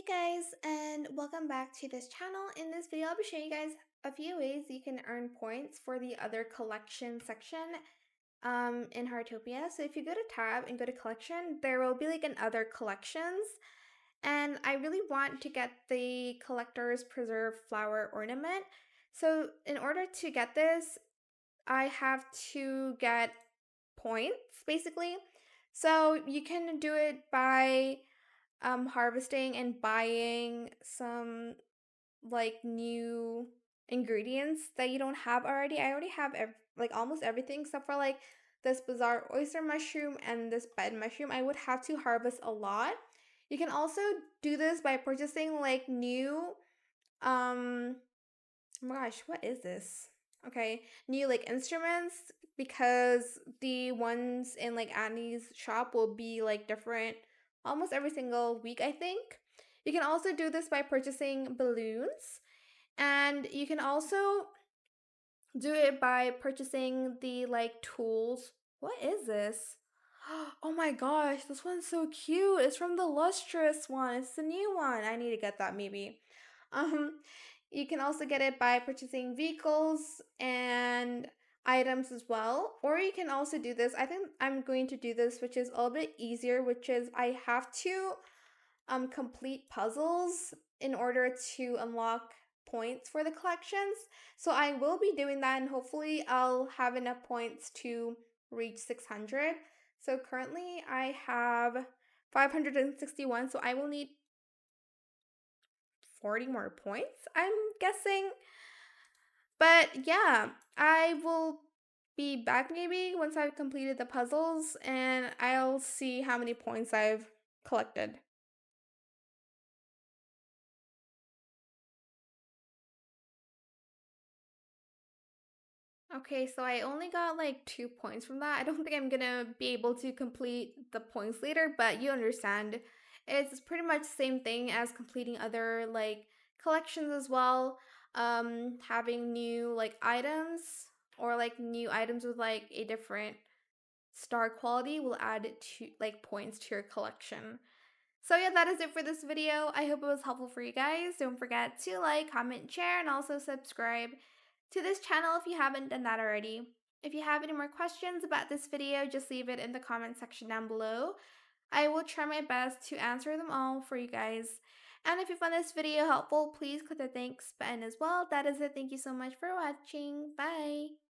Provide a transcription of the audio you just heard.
Guys, and welcome back to this channel. In this video, I'll be showing you guys a few ways you can earn points for the other collection section in Heartopia. So if you go to tab and go to collection, there will be like an other collections. And I really want to get the collector's preserve flower ornament. So in order to get this, I have to get points basically. So you can do it by harvesting and buying some like new ingredients that you don't have already. I already have like almost everything except for like this bizarre oyster mushroom and this bed mushroom. I would have to harvest a lot. You can also do this by purchasing like new oh my gosh, what is this? Okay, new like instruments, because the ones in like Annie's shop will be like different almost every single week, I think. You can also do this by purchasing balloons, and you can also do it by purchasing the like tools. What is this? Oh my gosh, this one's so cute. It's from the lustrous one. It's the new one. I need to get that maybe. Um, you can also get it by purchasing vehicles and items as well. Or you can also do this. I think I'm going to do this, which is a little bit easier, which is I have to complete puzzles in order to unlock points for the collections. So I will be doing that, and hopefully I'll have enough points to reach 600. So currently I have 561, so I will need 40 more points, I'm guessing. But yeah, I will be back maybe once I've completed the puzzles, and I'll see how many points I've collected. Okay, so I only got like 2 points from that. I don't think I'm gonna be able to complete the points later, but you understand. It's pretty much the same thing as completing other like collections as well. Having new like items or like new items with like a different star quality will add to like points to your collection. So yeah, that is it for this video. I hope it was helpful for you guys. Don't forget to like, comment, share, and also subscribe to this channel if you haven't done that already. If you have any more questions about this video, just leave it in the comment section down below. I will try my best to answer them all for you guys. And if you found this video helpful, please click the thanks button as well. That is it. Thank you so much for watching. Bye!